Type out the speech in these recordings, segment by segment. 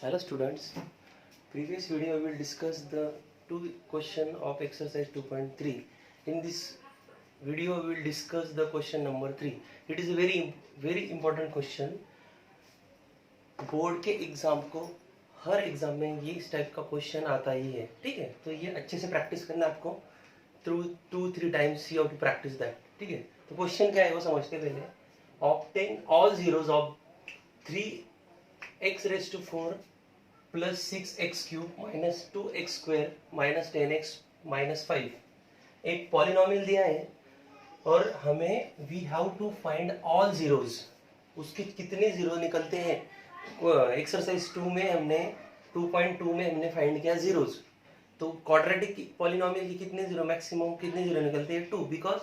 Hello students, previous video we will discuss the two question of exercise 2.3. In this video we will discuss the question number 3. It is a very important question. Board के exam को हर exam में ये इस type का question आता ही है, ठीक है। तो ये अच्छे से प्रैक्टिस करना आपको through 2-3 times you have to practice that, ठीक है। तो क्वेश्चन क्या है वो समझते पहले। Obtain all zeros of 3x⁴ plus 6x³ minus 2x² minus 10x minus 5 एक पॉलिनोमियल दिया है और हमें we have to find all zeros. उसके कितने जीरो निकलते हैं। एक्सरसाइज 2 में हमने 2.2 में हमने फाइंड किया जीरोज। तो क्वाड्रेटिक पॉलिनोमियल के कितने जीरो, मैक्सिमम कितने जीरो निकलते हैं 2, बिकॉज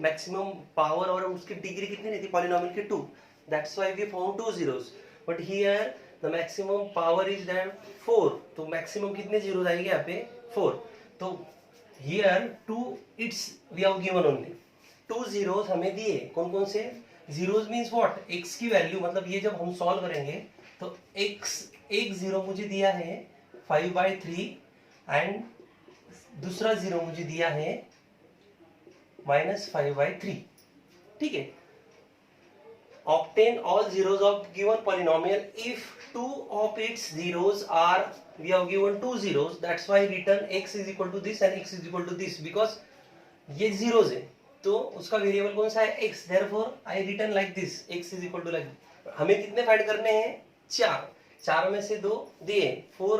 मैक्सिमम पावर और उसकी डिग्री कितनी रहती है पॉलिनोमियल की 2, that's why we found 2 zeros। But here the maximum power is that 4, तो मैक्सिमम कितने जीरो आएंगे यहाँ पे 4। तो here 2 it's we have given only 2 zeros हमें दिए। कौन कौन से जीरोज मीन्स व्हाट, x की वैल्यू, मतलब ये जब हम सॉल्व करेंगे तो x एक जीरो मुझे दिया है 5/3 एंड दूसरा जीरो मुझे दिया है -5/3, ठीक है। Obtain all zeros of given polynomial if two of its zeros are, we have given 2 zeros, that's why written x is equal to this and x is equal to this, because ये zeros है तो उसका variable कौन सा है x, therefore I written like this, x is equal to like। हमें कितने find करने हैं 4 में से 2 दिए 4,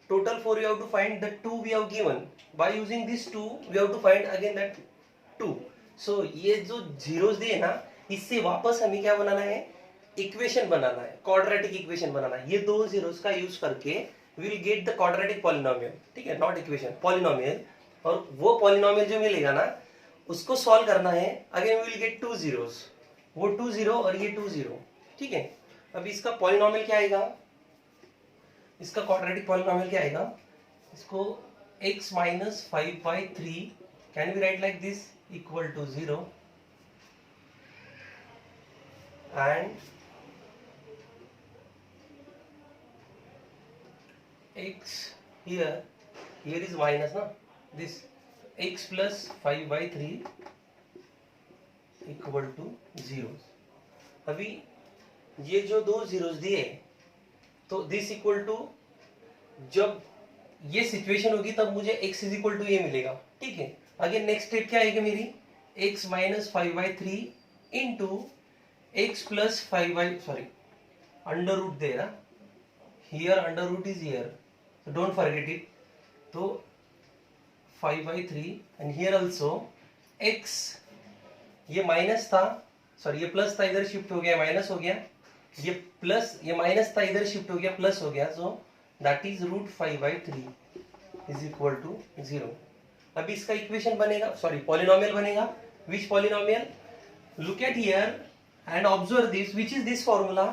total 4 we have to find, the 2 we have given, by using this 2 we have to find again that 2। so ये जो zeros दिए ना, इससे वापस हमें क्या बनाना है, इक्वेशन बनाना है, क्वाड्रेटिक इक्वेशन बनाना है। ये दो जीरोस का यूज करके will get the quadratic polynomial, ठीक है, नॉट इक्वेशन, पॉलिनोमियल। और वो पॉलिनोमियल जो मिलेगा ना उसको सॉल्व करना है, अगेन विल गेट 2 zeros, वो 2 0 और ये 2 0, ठीक है। अब इसका पॉलिनोमियल क्या आएगा, इसका क्वाड्रेटिक पॉलिनोमियल क्या आएगा, इसको x minus 5/3 can be right like this equal to 0 and x here is minus na, this x plus 5/3 equal to 0। अभी ये जो दो जीरोस दिए तो दिस इक्वल टू, जब ये सिचुएशन होगी तब मुझे x इज इक्वल टू ये मिलेगा, ठीक है। अगेन नेक्स्ट स्टेप क्या आएगी मेरी, x minus 5/3 into x plus 5/, under root दे रहा, here under root is here, so don't forget it। तो 5/3 एंड हियर आल्सो x, ये माइनस था, सॉरी ये प्लस था, इधर शिफ्ट हो गया माइनस हो गया, ये प्लस, ये माइनस था इधर शिफ्ट हो गया प्लस हो गया, so that is √5/3 is equal to 0। अभी इसका इक्वेशन बनेगा, सॉरी पॉलिनोमियल बनेगा। Which polynomial, look at here and observe this, which is this formula,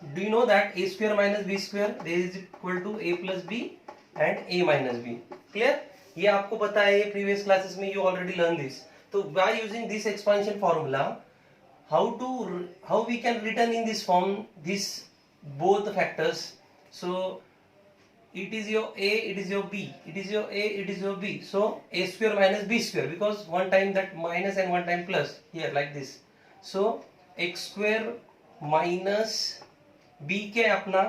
do you know that a² minus b² there is equal to a plus b and a minus b, clear। ये आपको पता है, ये previous classes में you already learned this। तो by using this expansion formula, how we can written in this form this both factors, so it is your a, it is your b, it is your a, it is your b, so a² minus b², because one time that minus and one time plus here like this, so x² minus B के अपना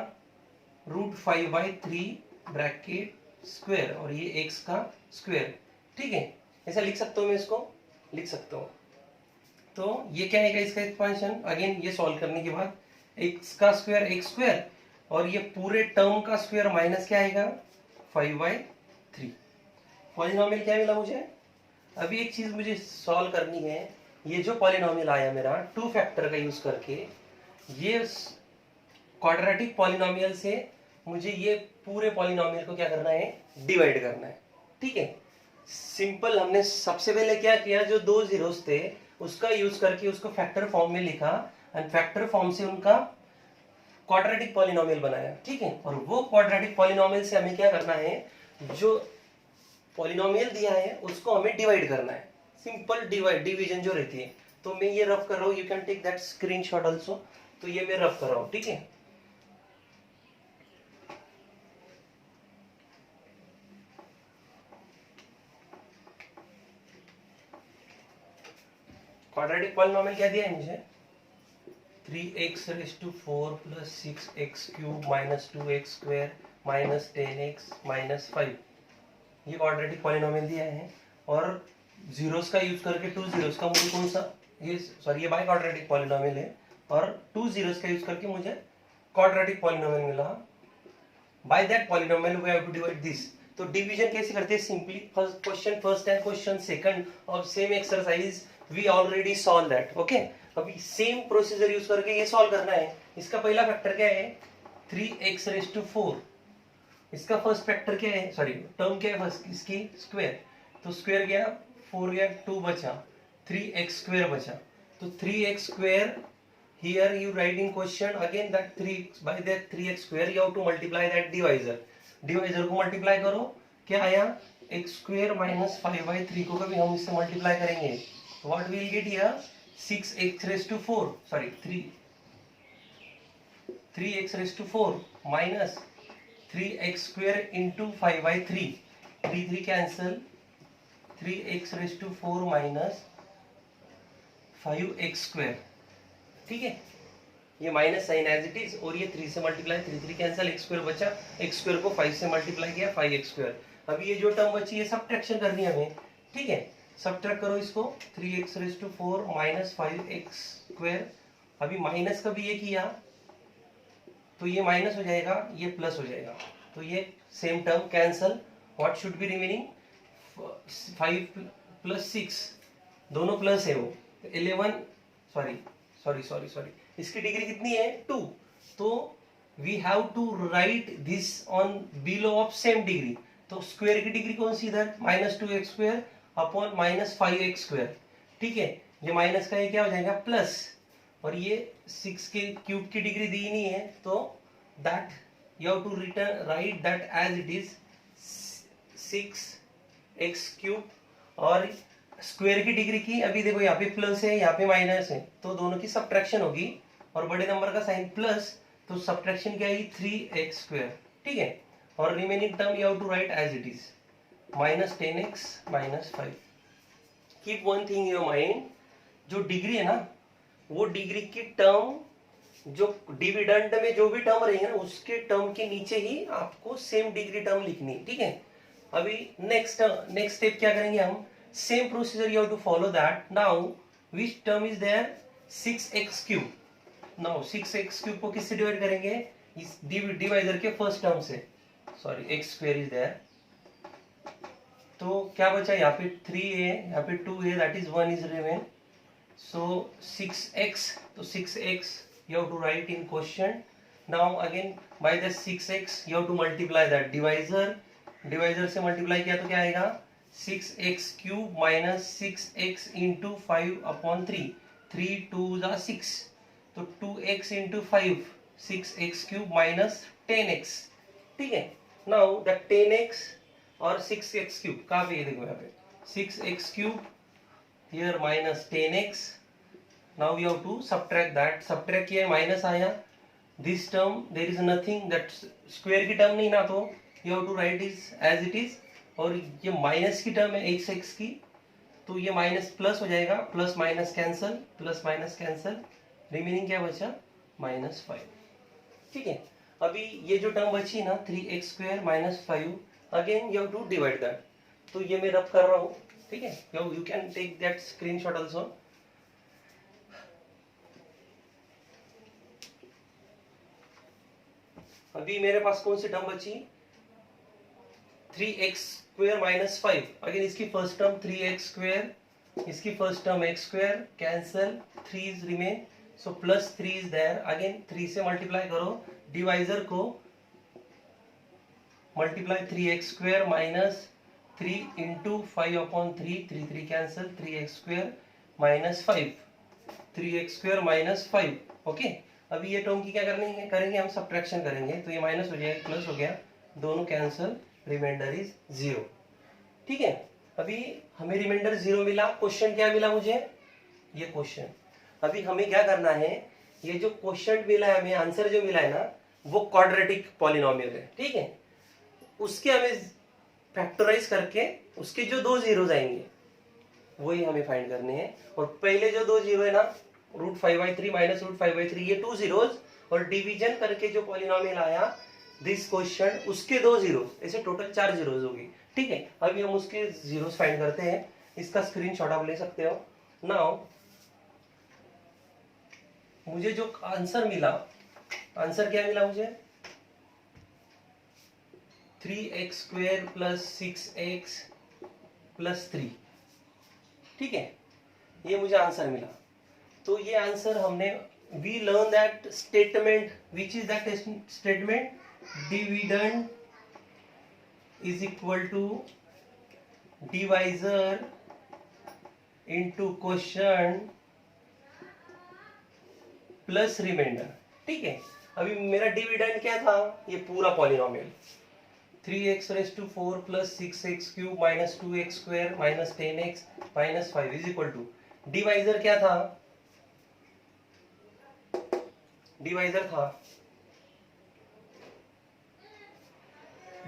√5/3 bracket square और ये x का square, ठीक है। ऐसा लिख सकता हूँ मैं, इसको लिख सकता हूँ। तो ये क्या है इसका एक्सपेंशन, अगेन ये सॉल्व करने के बाद x का स्क्वायर x² और ये पूरे टर्म का स्क्वायर माइनस क्या आएगा 5/3। पॉलिनोमियल क्या मिला मुझे। अभी एक चीज मुझे सॉल्व करनी है, ये जो पॉलिनोमियल आया मेरा 2 फैक्टर का यूज करके, ये क्वाड्रेटिक पॉलिनोमियल से मुझे ये पूरे पॉलिनोमियल को क्या करना है, डिवाइड करना है, ठीक है। सिंपल, हमने सबसे पहले क्या किया, जो दो जीरोस थे उसका यूज करके उसको फैक्टर फॉर्म में लिखा एंड फैक्टर फॉर्म से उनका क्वाड्रेटिक पॉलिनोमियल बनाया, ठीक है। और वो क्वाड्रेटिक पॉलिनोमियल से हमें क्या करना है, जो पॉलिनोमियल दिया है उसको हमें डिवाइड करना है, सिंपल डिवीजन जो रहती है। तो मैं ये रफ कर रहा हूँ, you can take that screenshot also. तो ये मैं रफ कर रहा हूँ, ठीक है। क्वाड्रेटिक पॉलिनोमियल क्या दिया है मुझे, 3x⁴ plus 6x³ minus 2x² minus 10x minus 5, ये क्वाड्रेटिक पॉलिनोमियल दिया है। और जीरोस का यूज करके, 2 जीरोस का मुझे कौन सा, ये सॉरी ये बाई क्वाड्रेटिक पॉलिनोमियल है, और 2 जीरोस का यूज करके मुझे क्वाड्रेटिक पॉलिनोमियल मिला। By that polynomial we have to divide this. तो डिवीजन कैसे करते हैं, simply first question first and question second of same exercise we already solve that. Okay, अभी सेम प्रोसीजर यूज करके ये सॉल्व करना है। इसका पहला फैक्टर क्या है, 3x⁴, इसका फर्स्ट फैक्टर क्या है, सॉरी टर्म क्या है फर्स्ट, इसकी स्क्वायर, तो स्क्वायर गया 4 गया 2 बचा, 3x² बचा। तो 3x², here you write in question again that 3 by that 3x² you have to multiply that divisor, divisor को मल्टीप्लाई करो, क्या आया x² माइनस 5/3 को कभी हम इससे मल्टीप्लाई करेंगे, what will get here 6x⁴, sorry 3x⁴ minus 3x² into 5/3, 3 cancel, 3x⁴ minus 5x², ठीक है, ये minus sign as it is, और ये 3 से मल्टीप्लाई, 3 कैंसल, x² बचा, x² को 5 से मल्टीप्लाई किया 5x²। अभी ये जो टर्म बची है सब्ट्रैक्शन करनी है हमें, ठीक है, सब्ट्रैक्ट करो इसको, 3x⁴ माइनस 5x², अभी माइनस का भी ये किया तो ये माइनस हो जाएगा, ये प्लस हो जाएगा, तो ये same term cancel, what should be remaining 5 plus 6, दोनों प्लस है वो 11, सॉरी इसकी डिग्री कितनी है 2, तो we have to write this on below of same degree, तो स्क्वायर की डिग्री कौन सी इधर -2x² अपॉन -5x², ठीक है, ये माइनस का ये क्या हो जाएगा प्लस, और ये 6 के क्यूब की डिग्री दी नहीं है, तो that you have to return write that as it is 6x³, और स्क्वायर की डिग्री की, अभी देखो यहाँ पे प्लस है यहाँ पे माइनस है, तो दोनों की सब्ट्रैक्शन होगी, और बड़े नंबर का साइन प्लस, तो सब्ट्रैक्शन क्या है 3x², ठीक है, और remaining term you have to write as it is -10x -5। Keep one thing in your mind, जो डिग्री है ना, वो डिग्री की टर्म, जो डिविडेंड में जो भी टर्म रहेगी ना, उसके टर्म के नीचे ही आपको सेम डिग्री टर्म लिखनी, ठीक है। अभी नेक्स्ट स्टेप क्या करेंगे हम, same procedure you have to follow that. Now which term is there 6x³, now 6x³ को किससे डिवाइड करेंगे, इस डिवाइजर के फर्स्ट टर्म से, सॉरी x² इज देयर, तो क्या बचा यहाँ पे 3 है, यहाँ पे 2 है, that is 1 is remain, so 6x, तो 6x you have to write in question. Now again by the 6x you have to multiply that divisor से multiply किया तो क्या आएगा 6x³ minus 6x into 5/3, 3 2 6, तो 2x into 5, 6x³ minus 10x, ठीक है। Now the 10x और 6x³ कहाँ पे, ये देखो यहाँ पे 6x³ here minus 10x, now you have to subtract that, subtract किया माइनस आया, this term there is nothing, that square की टर्म नहीं ना, तो you have to write is as it is, और ये माइनस की टर्म है x की, तो ये माइनस प्लस हो जाएगा, plus minus cancel, plus minus cancel, remaining क्या बचा -5, ठीक है। अभी ये जो टर्म बची ना 3x² - 5, again you have to divide that, तो ये मैं रब कर रहा हूँ, ठीक है, you can take that screenshot also। अभी मेरे पास कौन सी टर्म बची 3x² - 5, अगेन इसकी फर्स्ट टर्म 3x², इसकी first term x², cancel, 3 remain, so plus 3 is there, again 3 से मल्टीप्लाई करो, डिवाइजर को multiply 3x² minus 3 into 5/3, 3 cancel, 3x² minus 5, 3x² minus 5, okay. अभी ये टर्म की क्या करेंगे हम सब्ट्रैक्शन करेंगे, तो ये माइनस हो जाएगा, प्लस हो गया, दोनों कैंसल, रिमाइंडर इज 0, ठीक है। अभी हमें रिमाइंडर 0 मिला, क्वेश्चन क्या मिला मुझे, ये क्वेश्चन। अभी हमें क्या करना है, ये जो क्वेश्चन मिला है हमें, आंसर जो मिला है ना, वो क्वाड्रेटिक पॉलिनोमियल है, ठीक है, उसके हमें फैक्टराइज करके उसके जो 2 जीरोस आएंगे वही हमें फाइंड करने हैं। और पहले जो दो जीरो है ना, √5/3 माइनस √5/3, ये 2 जीरोज, और डिवीजन करके जो पॉलिनोमियल आया दिस क्वेश्चन, उसके 2 जीरो, ऐसे टोटल 4 जीरोज होगी। ठीक है, अभी हम उसके जीरोस फाइंड करते हैं। इसका स्क्रीनशॉट आप ले सकते हो। नाउ मुझे जो आंसर मिला, आंसर क्या मिला मुझे, 3x² + 6x + 3। ठीक है, ये मुझे आंसर मिला। तो ये आंसर हमने, we learn that statement, which is that statement, dividend is equal to divisor into question plus reminder. ठीक है, अभी मेरा डिविडेंड क्या था, ये पूरा polynomial 3x⁴ + 6x³ - 2x² - 10x - 5 is equal to, divisor क्या था, डिवाइजर था,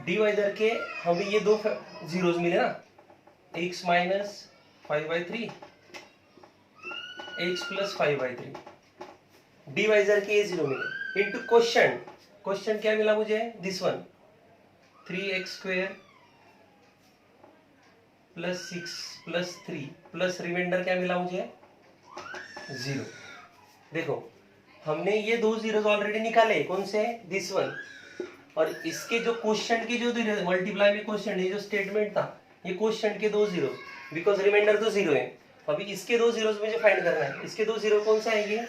डिवाइजर के हमें ये दो जीरोस मिले ना, x - 5/3, x + 5/3, डिवाइजर के ये जीरो मिले, इनटू क्वेश्चन, क्वेश्चन क्या मिला मुझे, this one 3x² + 6 + 3 plus remainder क्या मिला मुझे, 0। देखो हमने ये दो जीरोस ऑलरेडी निकाले, कौन से, दिस वन, और इसके जो क्वेश्चन के जो मल्टीप्लाई में क्वेश्चन, ये जो स्टेटमेंट था, ये क्वेश्चन के दो जीरो, बिकॉज रिमाइंडर तो जीरो है। अभी इसके दो जीरोस मुझे फाइंड करना है, इसके दो जीरो कौन से आएंगे,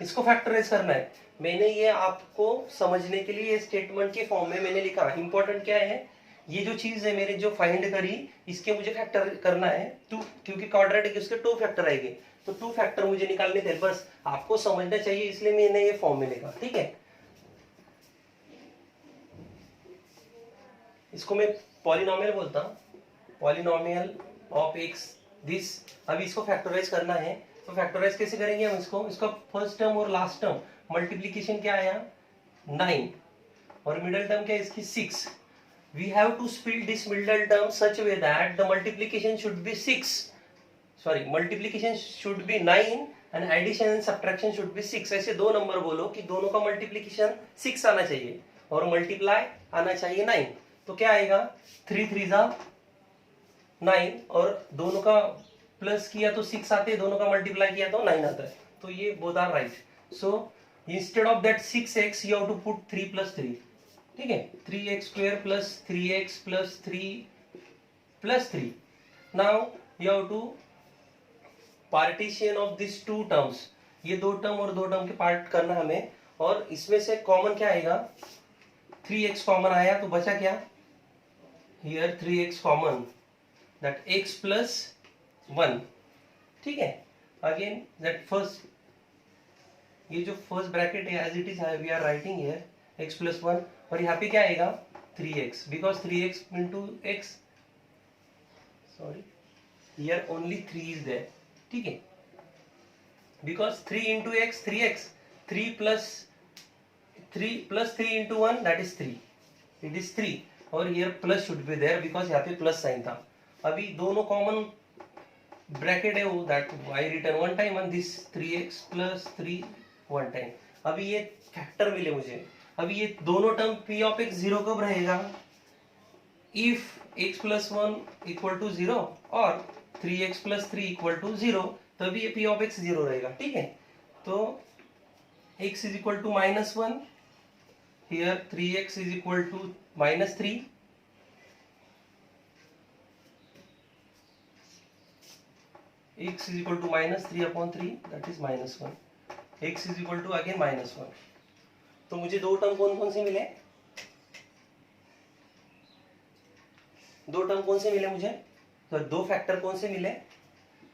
इसको फैक्टराइज करना है। मैंने ये आपको समझने के लिए स्टेटमेंट के फॉर्म में मैंने लिखा, इंपॉर्टेंट क्या है, ये जो चीज है मेरे जो फाइंड करी, इसके मुझे फैक्टर करना है टू, क्योंकि क्वाड्रेटिक उसके 2 फैक्टर आएंगे, तो 2 फैक्टर मुझे निकालने थे, बस आपको समझना चाहिए, इसलिए मैंने ये फॉर्म में लिखा। ठीक है, इसको मैं पॉलिनोमियल बोलता हूं, पॉलिनोमियल ऑफ एक्स दिस। अभी इसको फैक्टराइज करना है, तो फैक्टराइज कैसे करेंगे हम इसको, इसका फर्स्ट टर्म और लास्ट टर्म मल्टीप्लीकेशन क्या आया 9, और मिडिल टर्म क्या है इसकी 6। We have to split this middle term such way that the multiplication should be 6, sorry multiplication should be 9 and addition and subtraction should be 6। ऐसे दो number बोलो कि दोनों का मल्टीप्लीकेशन 6 आना चाहिए और मल्टीप्लाई आना चाहिए 9। तो क्या आएगा, 3 3 9, और दोनों का प्लस किया तो 6 आते हैं, दोनों का मल्टीप्लाई किया तो 9 आता है। तो ये both are right. So instead of that 6x you have to put 3 + 3। ठीक है, 3x² + 3x + 3 + 3। Now you have to partition of this two terms, ये दो टर्म और दो टर्म के पार्ट करना हमें, और इसमें से कॉमन क्या आएगा, 3x कॉमन आया तो बचा क्या, here 3x common, that x plus 1। ठीक है, अगेन that first, ये जो फर्स्ट ब्रैकेट है as it is we are writing here x + 1, और यहाँ पे क्या आएगा 3x, because 3x into x, sorry here only 3 is there. ठीक है, because 3 into x 3x, 3 plus 3 into 1 that is 3, it is 3, और here plus should be there because यहाँ पे प्लस साइन था। अभी दोनों कॉमन ब्रैकेट है वो, that I return one time and this 3x + 3 one time. अभी ये फैक्टर मिले मुझे। अभी ये दोनों टर्म p ऑफ x 0 कब रहेगा, इफ x + 1 = 0 और 3x + 3 = 0, तभी ये p ऑफ x 0 रहेगा। ठीक है, तो x = -1, here 3x = -3, x = -3/3 that is -1, x = again -1। तो मुझे दो टर्म कौन कौन से मिले, दो टर्म कौन से मिले मुझे, तो दो फैक्टर कौन से मिले,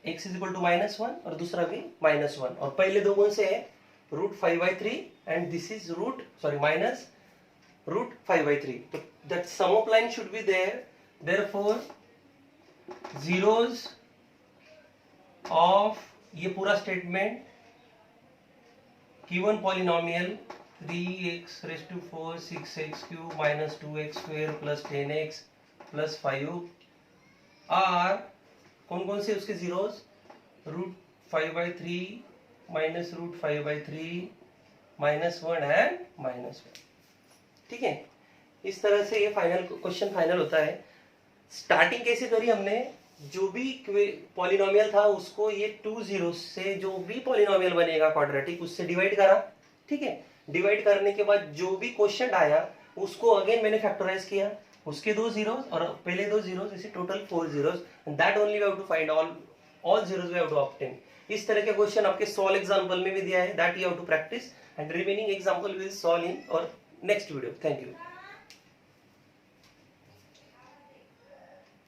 x = -1 और दूसरा भी -1, और पहले दो कौन से है, √5/3 एंड दिस इज -√5/3। तो that sum of line should be there, therefore zeros of ये पूरा statement given polynomial 3x⁴ 6x³ - 2x² + 10x + 5 are कौन कौन से उसके जीरोस, √5/3 माइनस √5/3 -1 एंड -1। ठीक है, इस तरह से ये फाइनल क्वेश्चन फाइनल होता है। स्टार्टिंग कैसे करी हमने, जो भी पॉलिनोमियल था उसको ये 2 जीरो से जो भी पॉलिनोमियल बनेगा क्वाड्रेटिक उससे डिवाइड करा। ठीक है, डिवाइड करने के बाद जो भी क्वेश्चन आया उसको अगेन मैंने फैक्टराइज किया, उसके 2 जीरोस और पहले 2 जीरोस, इसे total 4 zeros, that only we have to find all zeros we have to obtain. इस तरह के क्वेश्चन आपके सॉल्व एग्जांपल में भी दिया है, that you have to practice and remaining example will solve in और नेक्स्ट वीडियो। Thank you.